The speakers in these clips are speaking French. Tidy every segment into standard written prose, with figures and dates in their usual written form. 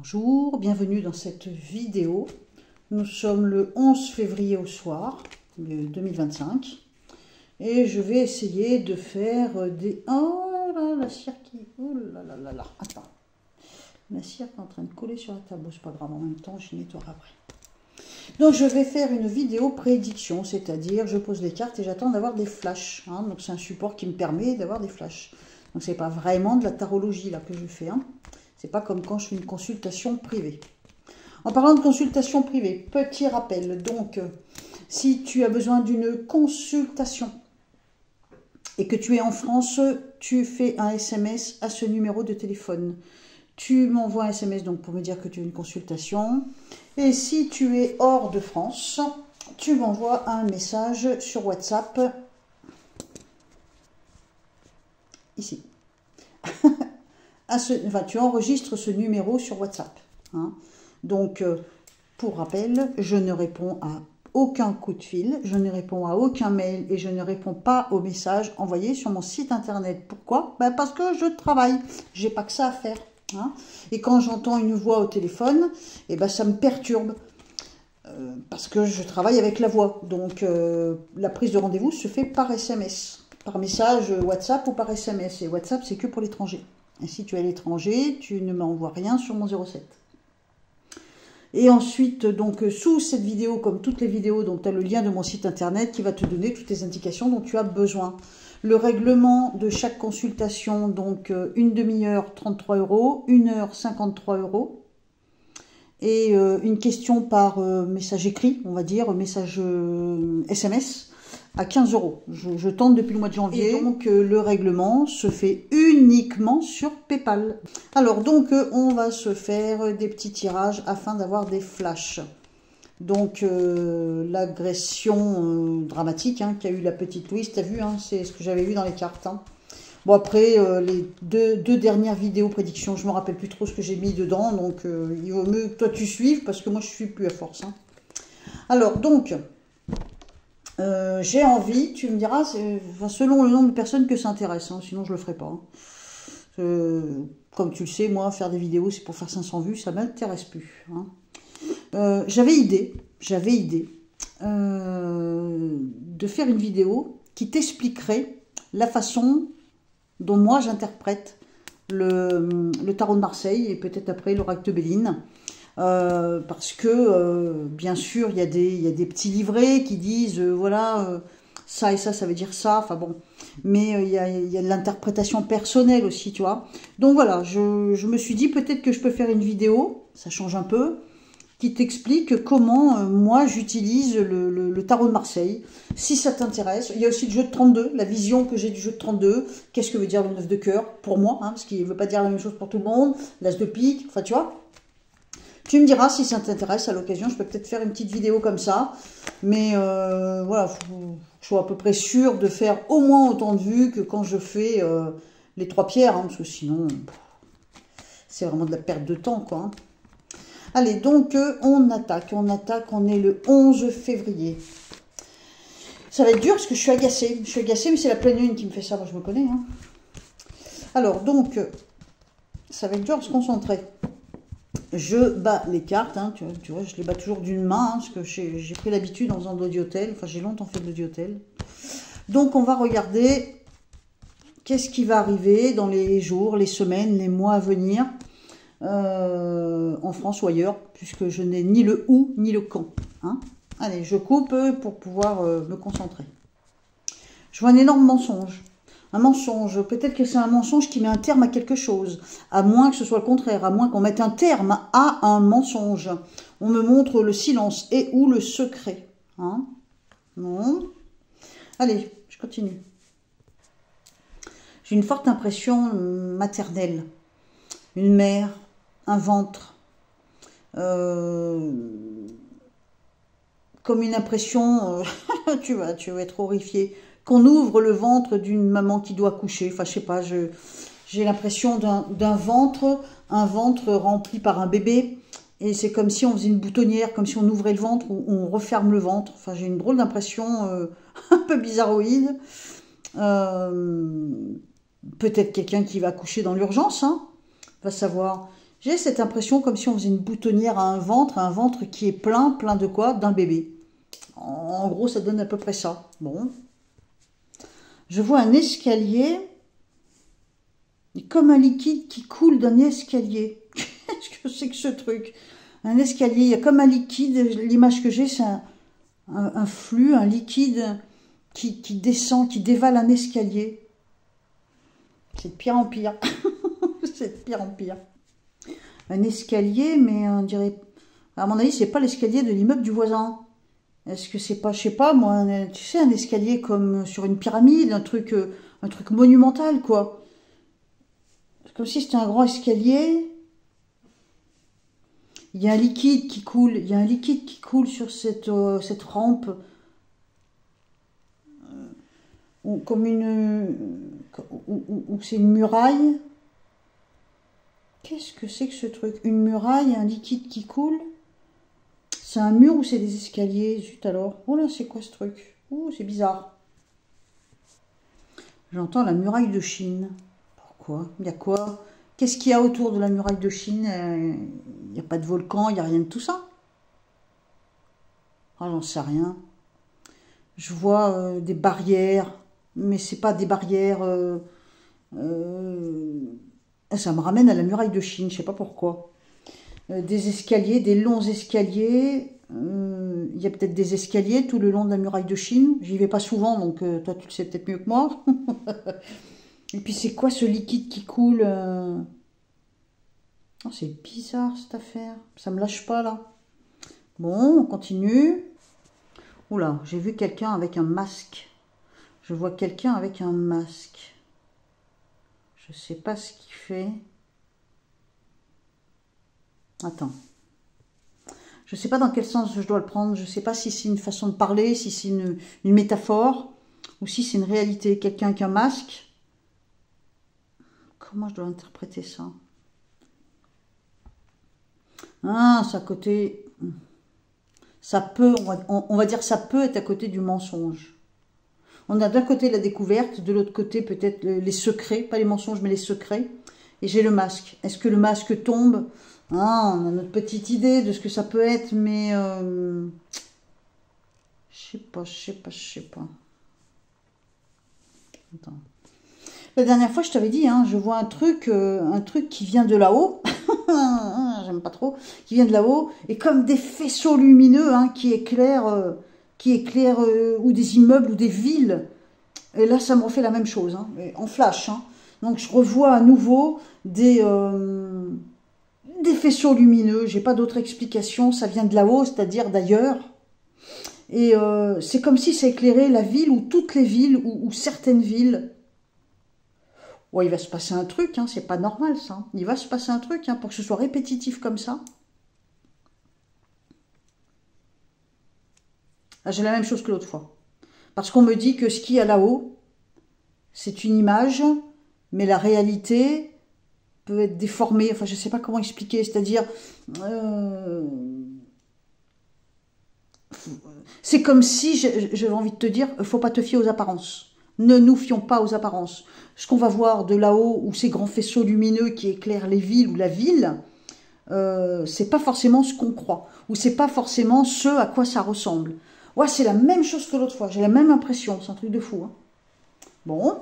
Bonjour, bienvenue dans cette vidéo. Nous sommes le 11 février au soir 2025 et je vais essayer de faire des... Oh là, la cire qui... Oh là là là là, attends. La cire qui est en train de coller sur la table, c'est pas grave, en même temps je nettoie après. Donc je vais faire une vidéo prédiction, c'est-à-dire je pose les cartes et j'attends d'avoir des flashs. Hein. Donc c'est un support qui me permet d'avoir des flashs. Donc c'est pas vraiment de la tarologie là que je fais. Hein. C'est pas comme quand je fais une consultation privée. En parlant de consultation privée, petit rappel. Donc si tu as besoin d'une consultation et que tu es en France, tu fais un SMS à ce numéro de téléphone. Tu m'envoies un SMS donc pour me dire que tu as une consultation. Et si tu es hors de France, tu m'envoies un message sur WhatsApp. Ici. Tu enregistres ce numéro sur WhatsApp. Hein. Donc, pour rappel, je ne réponds à aucun coup de fil, je ne réponds à aucun mail et je ne réponds pas aux messages envoyés sur mon site internet. Pourquoi? Ben parce que je travaille, j'ai pas que ça à faire. Hein. Et quand j'entends une voix au téléphone, eh ben, ça me perturbe. Parce que je travaille avec la voix. Donc, la prise de rendez-vous se fait par SMS. Par message WhatsApp ou par SMS. Et WhatsApp, c'est que pour l'étranger. Et si tu es à l'étranger, tu ne m'envoies rien sur mon 07. Et ensuite, donc, sous cette vidéo, comme toutes les vidéos, tu as le lien de mon site internet qui va te donner toutes les indications dont tu as besoin. Le règlement de chaque consultation, donc une demi-heure, 33 €, 1 heure, 53 €. Et une question par message écrit, on va dire, message SMS, à 15 €. Je tente depuis le mois de janvier. Et donc, le règlement se fait uniquement sur PayPal. Alors, donc, on va se faire des petits tirages afin d'avoir des flashs. Donc, l'agression dramatique qu'a eu la petite Louise, t'as vu, c'est ce que j'avais vu dans les cartes. Bon, après, les deux dernières vidéos prédictions, je ne me rappelle plus trop ce que j'ai mis dedans. Donc, il vaut mieux que toi tu suives parce que moi, je ne suis plus à force. Alors, donc... j'ai envie, tu me diras, selon le nombre de personnes que ça intéresse, sinon je le ferai pas. Comme tu le sais, moi, faire des vidéos, c'est pour faire 500 vues, ça m'intéresse plus. J'avais idée de faire une vidéo qui t'expliquerait la façon dont moi j'interprète le tarot de Marseille et peut-être après l'oracle de Béline. Parce que bien sûr il y a des petits livrets qui disent voilà ça et ça veut dire ça, enfin bon, mais il y a de l'interprétation personnelle aussi, tu vois. Donc voilà, je me suis dit peut-être que je peux faire une vidéo, ça change un peu, qui t'explique comment moi j'utilise le tarot de Marseille, si ça t'intéresse. Il y a aussi le jeu de 32, la vision que j'ai du jeu de 32, qu'est-ce que veut dire le 9 de cœur pour moi, parce qu'il ne veut pas dire la même chose pour tout le monde, l'as de pique, enfin tu vois. Tu me diras si ça t'intéresse, à l'occasion, je peux peut-être faire une petite vidéo comme ça. Mais voilà, je suis à peu près sûre de faire au moins autant de vues que quand je fais les 3 pierres. Parce que sinon, c'est vraiment de la perte de temps, quoi. Allez, donc on attaque, on est le 11 février. Ça va être dur parce que je suis agacée. Mais c'est la pleine lune qui me fait ça, moi je me connais. Alors, donc, ça va être dur de se concentrer. Je bats les cartes, tu vois, je les bats toujours d'une main, parce que j'ai pris l'habitude en faisant de l'audiotel, enfin j'ai longtemps fait de l'audiotel. Donc on va regarder qu'est-ce qui va arriver dans les jours, les semaines, les mois à venir, en France ou ailleurs, puisque je n'ai ni le où, ni le quand. Allez, je coupe pour pouvoir me concentrer. Je vois un énorme mensonge. Un mensonge, peut-être que c'est un mensonge qui met un terme à quelque chose, à moins que ce soit le contraire, à moins qu'on mette un terme à un mensonge. On me montre le silence et ou le secret. Non. Allez, je continue. J'ai une forte impression maternelle. Une mère, un ventre, comme une impression, tu vas être horrifié, qu'on ouvre le ventre d'une maman qui doit coucher. Enfin, je sais pas, j'ai l'impression d'un ventre, un ventre rempli par un bébé. Et c'est comme si on faisait une boutonnière, comme si on ouvrait le ventre ou on referme le ventre. Enfin, j'ai une drôle d'impression un peu bizarroïde. Peut-être quelqu'un qui va coucher dans l'urgence, va savoir. J'ai cette impression comme si on faisait une boutonnière à un ventre qui est plein de quoi? D'un bébé. En gros, ça donne à peu près ça. Bon. Je vois un escalier, comme un liquide qui coule d'un escalier. Qu'est-ce que c'est que ce truc? Un escalier, il y a comme un liquide, l'image que j'ai, c'est un flux, un liquide qui descend, qui dévale un escalier. C'est de pire en pire. C'est de pire en pire. Un escalier, mais on dirait... À mon avis, c'est pas l'escalier de l'immeuble du voisin. Est-ce que c'est pas, je sais pas, moi, tu sais, un escalier comme sur une pyramide, un truc monumental, quoi. C'est comme si c'était un grand escalier. Il y a un liquide qui coule, il y a un liquide qui coule sur cette rampe. Comme une... Ou c'est une muraille. Qu'est-ce que c'est que ce truc? Une muraille, un liquide qui coule? C'est un mur ou c'est des escaliers? Zut alors. Oh là, c'est quoi ce truc? Oh, c'est bizarre. J'entends la muraille de Chine. Pourquoi? Il y a quoi? Qu'est-ce qu'il y a autour de la muraille de Chine? Il n'y a pas de volcan, il n'y a rien de tout ça. Ah, j'en sais rien. Je vois des barrières, mais c'est pas des barrières... ça me ramène à la muraille de Chine, je sais pas pourquoi. Des escaliers, des longs escaliers. Il y a peut-être des escaliers tout le long de la muraille de Chine. J'y vais pas souvent, donc toi tu le sais peut-être mieux que moi. Et puis c'est quoi ce liquide qui coule? Oh, c'est bizarre cette affaire. Ça me lâche pas là. Bon, on continue. Oula, j'ai vu quelqu'un avec un masque. Je vois quelqu'un avec un masque. Je sais pas ce qu'il fait. Attends. Je sais pas dans quel sens je dois le prendre. Je sais pas si c'est une façon de parler, si c'est une métaphore, ou si c'est une réalité. Quelqu'un avec un masque. Comment je dois interpréter ça? Ah, c'est à côté... Ça peut, on va dire ça peut être à côté du mensonge. On a d'un côté la découverte, de l'autre côté peut-être les secrets, pas les mensonges mais les secrets. Et j'ai le masque. Est-ce que le masque tombe? Ah, on a notre petite idée de ce que ça peut être, mais... je sais pas. Attends. La dernière fois, je t'avais dit, hein, je vois un truc qui vient de là-haut. J'aime pas trop. Qui vient de là-haut. Et comme des faisceaux lumineux hein, qui éclairent ou des immeubles ou des villes. Et là, ça me refait la même chose, hein, en flash. Hein. Donc, je revois à nouveau des faisceaux lumineux. J'ai pas d'autre explication. Ça vient de là-haut, c'est-à-dire d'ailleurs. Et c'est comme si ça éclairait la ville ou toutes les villes ou certaines villes. Ouais, il va se passer un truc, hein, c'est pas normal ça. Il va se passer un truc hein, pour que ce soit répétitif comme ça. Ah, j'ai la même chose que l'autre fois. Parce qu'on me dit que ce qu'il y a là-haut, c'est une image, mais la réalité peut être déformée. Enfin, je sais pas comment expliquer. C'est-à-dire, c'est comme si, j'avais envie de te dire, faut pas te fier aux apparences. Ne nous fions pas aux apparences. Ce qu'on va voir de là-haut, ou ces grands faisceaux lumineux qui éclairent les villes ou la ville, c'est pas forcément ce qu'on croit. Ou c'est pas forcément ce à quoi ça ressemble. Ouais, c'est la même chose que l'autre fois. J'ai la même impression. C'est un truc de fou. Hein. Bon.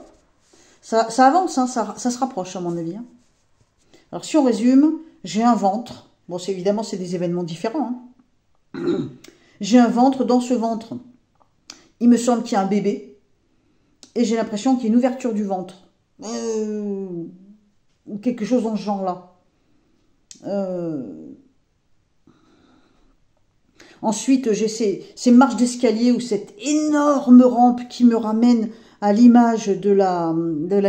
Ça avance, hein, ça se rapproche à mon avis. Hein. Alors si on résume, j'ai un ventre. Bon, évidemment, c'est des événements différents. Hein. J'ai un ventre. Dans ce ventre, il me semble qu'il y a un bébé. Et j'ai l'impression qu'il y a une ouverture du ventre. Ou quelque chose dans ce genre-là. Ensuite, j'ai ces marches d'escalier ou cette énorme rampe qui me ramène à l'image de la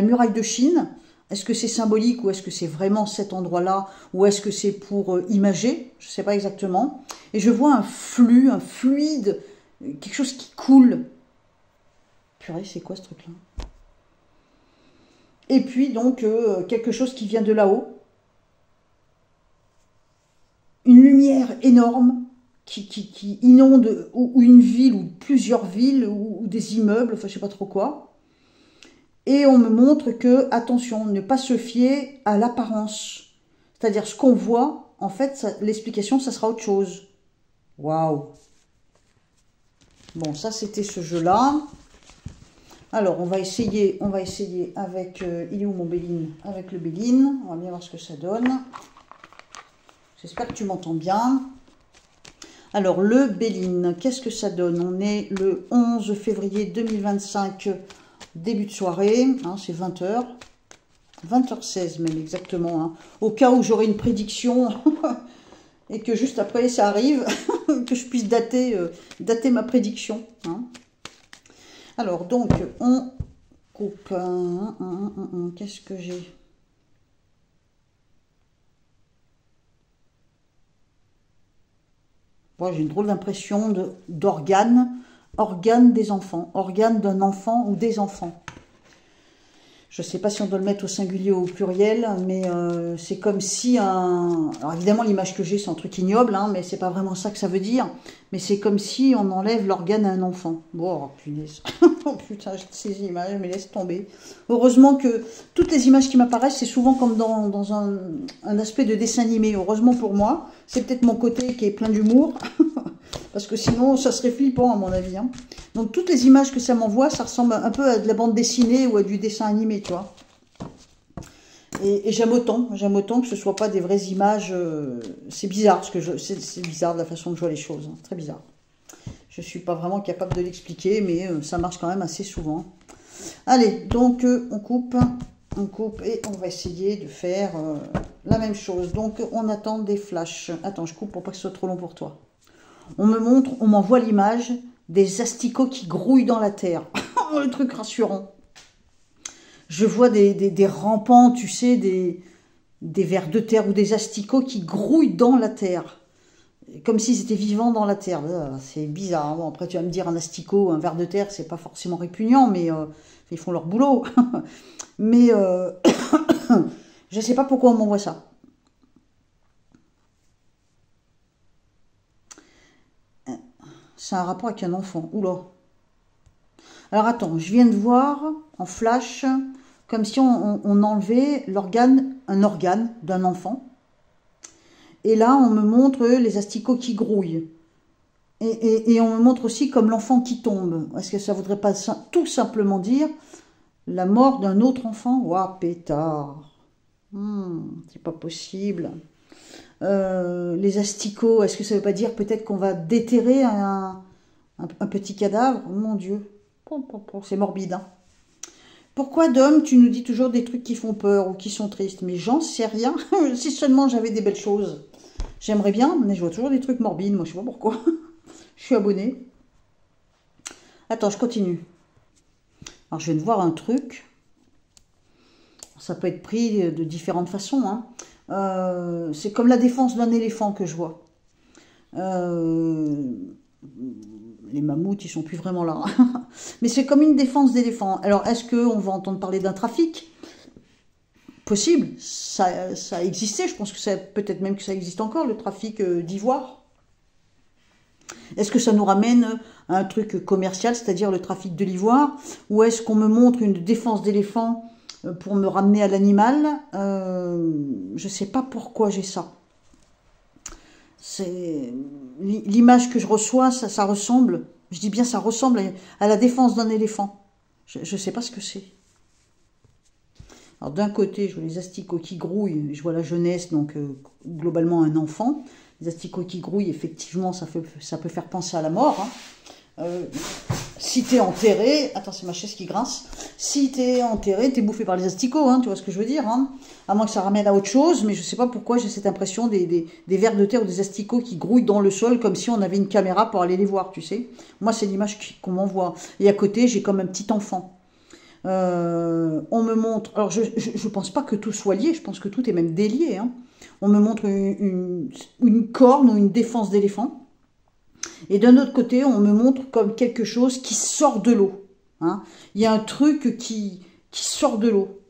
muraille de Chine. Est-ce que c'est symbolique ou est-ce que c'est vraiment cet endroit-là ou est-ce que c'est pour imager? Je ne sais pas exactement. Et je vois un flux, un fluide, quelque chose qui coule. Purée, c'est quoi ce truc-là? Et puis donc, quelque chose qui vient de là-haut. Une lumière énorme qui inonde ou une ville ou plusieurs villes ou des immeubles, enfin je sais pas trop quoi. Et on me montre que, attention, ne pas se fier à l'apparence. C'est-à-dire ce qu'on voit, en fait, l'explication, ça sera autre chose. Waouh! Bon, ça, c'était ce jeu-là. Alors, on va essayer avec... il est où mon Béline? Avec le Béline. On va bien voir ce que ça donne. J'espère que tu m'entends bien. Alors, le Béline, qu'est-ce que ça donne? On est le 11 février 2025, début de soirée. Hein, c'est 20h. 20h16 même exactement. Hein. Au cas où j'aurai une prédiction et que juste après ça arrive, que je puisse dater ma prédiction. Hein. Alors, donc, on coupe. Qu'est-ce que j'ai? Bon, j'ai une drôle d'impression d'organe des enfants. Organe d'un enfant ou des enfants. Je ne sais pas si on doit le mettre au singulier ou au pluriel, mais c'est comme si un... Alors évidemment, l'image que j'ai, c'est un truc ignoble, hein, mais c'est pas vraiment ça que ça veut dire. Mais c'est comme si on enlève l'organe à un enfant. Bon, oh, punaise. Oh putain, ces images, mais laisse tomber. Heureusement que toutes les images qui m'apparaissent, c'est souvent comme dans un aspect de dessin animé. Heureusement pour moi, c'est peut-être mon côté qui est plein d'humour. Parce que sinon, ça serait flippant à mon avis. Hein. Donc, toutes les images que ça m'envoie, ça ressemble un peu à de la bande dessinée ou à du dessin animé, tu vois. Et j'aime autant que ce ne soit pas des vraies images. C'est bizarre, parce que c'est bizarre de la façon que je vois les choses. Hein, très bizarre. Je ne suis pas vraiment capable de l'expliquer, mais ça marche quand même assez souvent. Allez, donc on coupe et on va essayer de faire la même chose. Donc, on attend des flashs. Attends, je coupe pour pas que ce soit trop long pour toi. On m'envoie l'image des asticots qui grouillent dans la terre. Le truc rassurant. Je vois des rampants, tu sais, des vers de terre ou des asticots qui grouillent dans la terre. Comme s'ils étaient vivants dans la terre. C'est bizarre. Bon, après, tu vas me dire, un asticot, un ver de terre, c'est pas forcément répugnant, mais ils font leur boulot. Mais je sais pas pourquoi on m'envoie ça. C'est un rapport avec un enfant. Oula. Alors attends, je viens de voir en flash, comme si on enlevait un organe d'un enfant. Et là, on me montre les asticots qui grouillent. Et on me montre aussi comme l'enfant qui tombe. Est-ce que ça voudrait pas tout simplement dire la mort d'un autre enfant? Ouah, pétard. C'est pas possible. Les asticots, est-ce que ça veut pas dire peut-être qu'on va déterrer un petit cadavre? Oh, mon Dieu, c'est morbide. Hein. Pourquoi, Dom, tu nous dis toujours des trucs qui font peur ou qui sont tristes? Mais j'en sais rien. Si seulement j'avais des belles choses. J'aimerais bien, mais je vois toujours des trucs morbides. Moi, je sais pas pourquoi. Je suis abonnée. Attends, je continue. Alors, je viens de voir un truc. Ça peut être pris de différentes façons, hein. C'est comme la défense d'un éléphant que je vois. Les mammouths, ils sont plus vraiment là. Mais c'est comme une défense d'éléphant. Alors, est-ce qu'on va entendre parler d'un trafic? Possible. Ça a existé. Je pense que peut-être même que ça existe encore, le trafic d'ivoire. Est-ce que ça nous ramène à un truc commercial, c'est-à-dire le trafic de l'ivoire? Ou est-ce qu'on me montre une défense d'éléphant pour me ramener à l'animal? Je ne sais pas pourquoi j'ai ça. C'est l'image que je reçois, ça ressemble, je dis bien ça ressemble à la défense d'un éléphant. Je ne sais pas ce que c'est. Alors d'un côté, je vois les asticots qui grouillent, je vois la jeunesse, donc globalement un enfant. Les asticots qui grouillent, effectivement, ça peut faire penser à la mort. Hein. Si t'es enterré, attends, c'est ma chaise qui grince. Si t'es enterré, t'es bouffé par les asticots, hein, tu vois ce que je veux dire, hein. À moins que ça ramène à autre chose, mais je sais pas pourquoi j'ai cette impression des vers de terre ou des asticots qui grouillent dans le sol comme si on avait une caméra pour aller les voir, tu sais. Moi, c'est l'image qu'on m'envoie. Et à côté, j'ai comme un petit enfant. On me montre, alors je pense pas que tout soit lié, je pense que tout est même délié, hein. On me montre une corne ou une défense d'éléphant. Et d'un autre côté, on me montre comme quelque chose qui sort de l'eau. Hein. Il y a un truc qui sort de l'eau.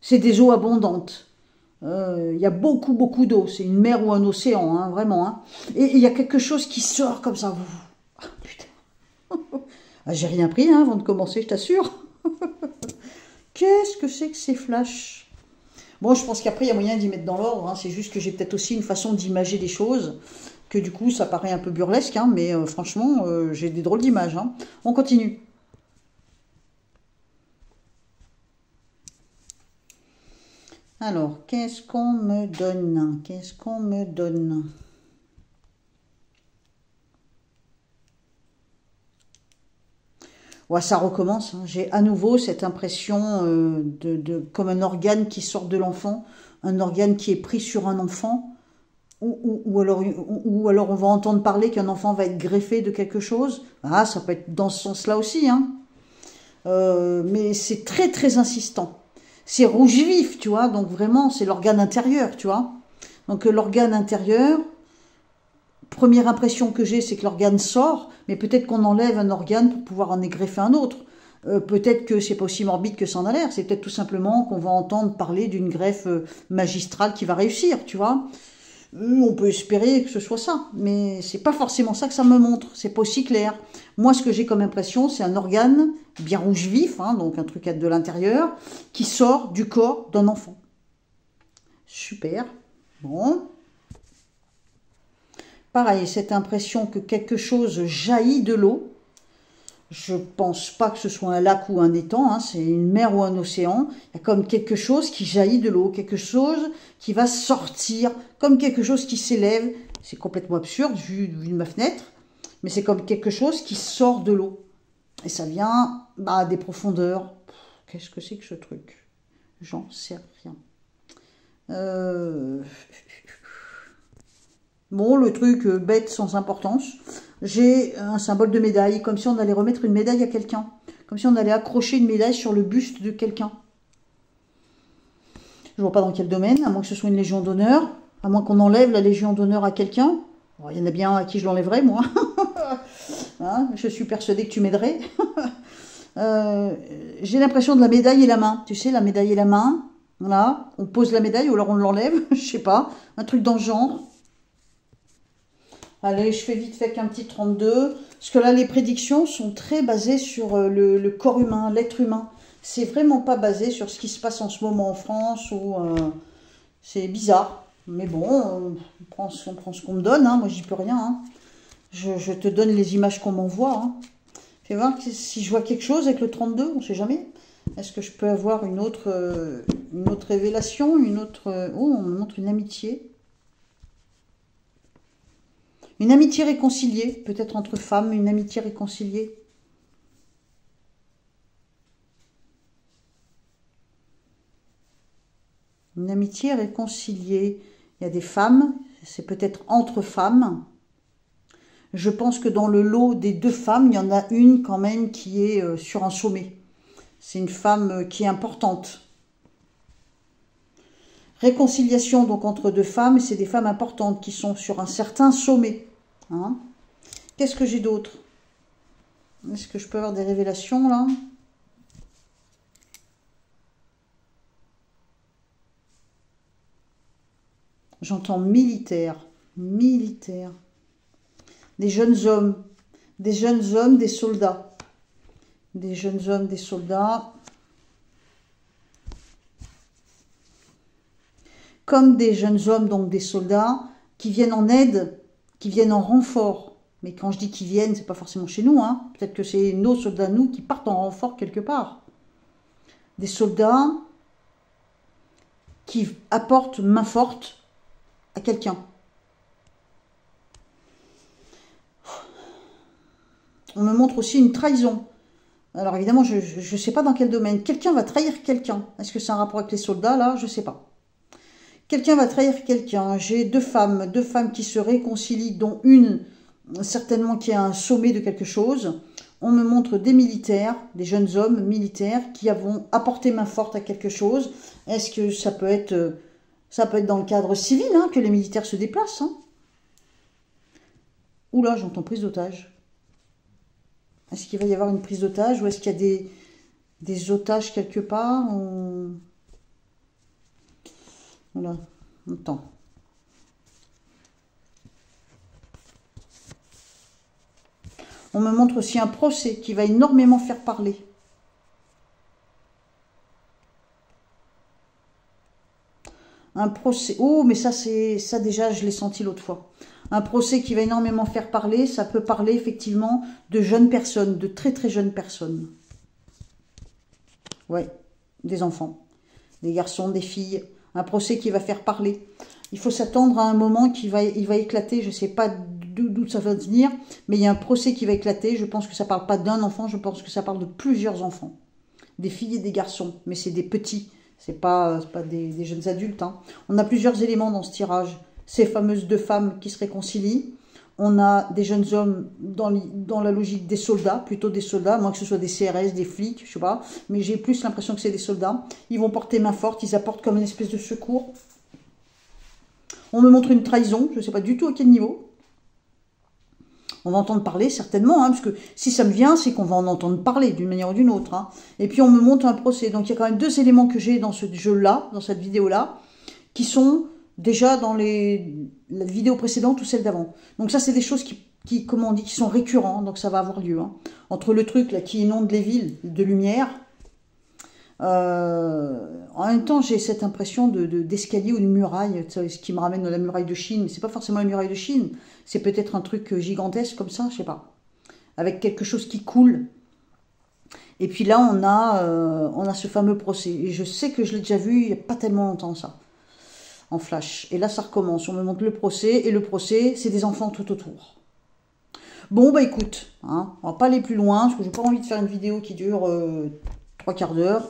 C'est des eaux abondantes. Il y a beaucoup, beaucoup d'eau. C'est une mer ou un océan, hein, vraiment. Hein. Et il y a quelque chose qui sort comme ça. Ah, putain. Ah, j'ai rien pris hein, avant de commencer, je t'assure. Qu'est-ce que c'est que ces flashs? Bon, je pense qu'après, il y a moyen d'y mettre dans l'ordre. Hein. C'est juste que j'ai peut-être aussi une façon d'imager les choses, que du coup, ça paraît un peu burlesque, hein, mais franchement, j'ai des drôles d'images. Hein. On continue. Alors, qu'est-ce qu'on me donne? Qu'est-ce qu'on me donne? Ouais, ça recommence. Hein. J'ai à nouveau cette impression comme un organe qui sort de l'enfant, un organe qui est pris sur un enfant, ou alors on va entendre parler qu'un enfant va être greffé de quelque chose. Ah, ça peut être dans ce sens-là aussi. Hein. Mais c'est très très insistant. C'est rouge vif, tu vois, donc vraiment c'est l'organe intérieur, tu vois. Donc l'organe intérieur, première impression que j'ai, c'est que l'organe sort, mais peut-être qu'on enlève un organe pour pouvoir en greffer un autre. Peut-être que c'est pas aussi morbide que ça en a l'air, c'est peut-être tout simplement qu'on va entendre parler d'une greffe magistrale qui va réussir, tu vois. On peut espérer que ce soit ça, mais c'est pas forcément ça que ça me montre, c'est pas aussi clair. Moi, ce que j'ai comme impression, c'est un organe bien rouge vif, hein, donc un truc de l'intérieur, qui sort du corps d'un enfant. Super. Bon. Pareil, cette impression que quelque chose jaillit de l'eau. Je pense pas que ce soit un lac ou un étang, hein, c'est une mer ou un océan. Il y a comme quelque chose qui jaillit de l'eau, quelque chose qui va sortir, comme quelque chose qui s'élève. C'est complètement absurde vu de ma fenêtre, mais c'est comme quelque chose qui sort de l'eau. Et ça vient des profondeurs. Qu'est-ce que c'est que ce truc? J'en sais rien. Bon, le truc bête sans importance. J'ai un symbole de médaille, comme si on allait remettre une médaille à quelqu'un. Comme si on allait accrocher une médaille sur le buste de quelqu'un. Je ne vois pas dans quel domaine, à moins que ce soit une légion d'honneur. À moins qu'on enlève la légion d'honneur à quelqu'un. Bon, il y en a bien à qui je l'enlèverais, moi. Hein, je suis persuadée que tu m'aiderais. J'ai l'impression de la médaille et la main. Tu sais, la médaille et la main. Voilà, on pose la médaille ou alors on l'enlève. Je sais pas, un truc dans le genre. Allez, je fais vite fait qu'un petit 32. Parce que là, les prédictions sont très basées sur le corps humain, l'être humain. C'est vraiment pas basé sur ce qui se passe en ce moment en France. C'est bizarre. Mais bon, on prend ce qu'on me donne. Hein. Moi, j'y peux rien. Hein. Je te donne les images qu'on m'envoie. Hein. Fais voir si je vois quelque chose avec le 32, on ne sait jamais. Est-ce que je peux avoir une autre révélation, on me montre une amitié. Une amitié réconciliée, peut-être entre femmes, une amitié réconciliée. Une amitié réconciliée. Il y a des femmes, c'est peut-être entre femmes. Je pense que dans le lot des deux femmes, il y en a une quand même qui est sur un sommet. C'est une femme qui est importante. Réconciliation donc entre deux femmes, et c'est des femmes importantes qui sont sur un certain sommet. Hein. Qu'est-ce que j'ai d'autre? Est-ce que je peux avoir des révélations là? J'entends militaire, militaire. Des jeunes hommes, des soldats. Des jeunes hommes, des soldats. Comme des jeunes hommes, donc des soldats, qui viennent en aide, qui viennent en renfort. Mais quand je dis qu'ils viennent, c'est pas forcément chez nous. Hein. Peut-être que c'est nos soldats, nous, qui partent en renfort quelque part. Des soldats qui apportent main forte à quelqu'un. On me montre aussi une trahison. Alors évidemment, je ne sais pas dans quel domaine. Quelqu'un va trahir quelqu'un. Est-ce que c'est un rapport avec les soldats là? Je ne sais pas. Quelqu'un va trahir quelqu'un. J'ai deux femmes qui se réconcilient, dont une certainement qui a un sommet de quelque chose. On me montre des militaires, des jeunes hommes militaires qui vont apporter main forte à quelque chose. Est-ce que ça peut être dans le cadre civil hein, que les militaires se déplacent hein. Oula, j'entends prise d'otage. Est-ce qu'il va y avoir une prise d'otage ou est-ce qu'il y a des otages quelque part Voilà, attends. On me montre aussi un procès qui va énormément faire parler. Un procès. Oh, mais ça déjà, je l'ai senti l'autre fois. Un procès qui va énormément faire parler, ça peut parler effectivement de jeunes personnes, de très très jeunes personnes. Ouais, des enfants, des garçons, des filles. Un procès qui va faire parler. Il faut s'attendre à un moment qui va éclater. Je ne sais pas d'où ça va venir, mais il y a un procès qui va éclater. Je pense que ça ne parle pas d'un enfant, je pense que ça parle de plusieurs enfants. Des filles et des garçons, mais c'est des petits. C'est pas des jeunes adultes. Hein. On a plusieurs éléments dans ce tirage. Ces fameuses deux femmes qui se réconcilient. On a des jeunes hommes dans la logique des soldats, plutôt des soldats, moins que ce soit des CRS, des flics, je sais pas. Mais j'ai plus l'impression que c'est des soldats. Ils vont porter main forte, ils apportent comme une espèce de secours. On me montre une trahison, je ne sais pas du tout à quel niveau. On va entendre parler, certainement, hein, parce que si ça me vient, c'est qu'on va en entendre parler d'une manière ou d'une autre. Hein. Et puis on me montre un procès. Donc il y a quand même deux éléments que j'ai dans ce jeu-là, dans cette vidéo-là, qui sont déjà dans la vidéo précédente ou celle d'avant. Donc ça, c'est des choses comment on dit, qui sont récurrents, donc ça va avoir lieu. Hein. Entre le truc là qui inonde les villes de lumière, en même temps, j'ai cette impression d'escalier ou de muraille, ce qui me ramène à la muraille de Chine, mais c'est pas forcément la muraille de Chine, c'est peut-être un truc gigantesque comme ça, je sais pas, avec quelque chose qui coule. Et puis là, on a ce fameux procès, et je sais que je l'ai déjà vu il n'y a pas tellement longtemps, ça, en flash. Et là, ça recommence, on me montre le procès, et le procès, c'est des enfants tout autour. Bon, bah écoute, hein, on va pas aller plus loin, parce que j'ai pas envie de faire une vidéo qui dure 3 quarts d'heure.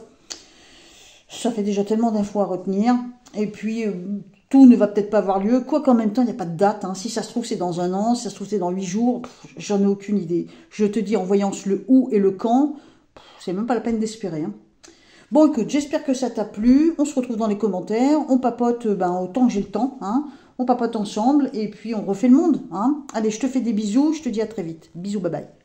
Ça fait déjà tellement d'infos à retenir. Et puis, tout ne va peut-être pas avoir lieu. Quoi qu'en même temps, il n'y a pas de date. Hein. Si ça se trouve, c'est dans 1 an. Si ça se trouve, c'est dans 8 jours. J'en ai aucune idée. Je te dis, en voyant le où et le quand, c'est même pas la peine d'espérer. Hein. Bon, écoute, j'espère que ça t'a plu. On se retrouve dans les commentaires. On papote autant que j'ai le temps. Hein. On papote ensemble. Et puis, on refait le monde. Hein. Allez, je te fais des bisous. Je te dis à très vite. Bisous, bye bye.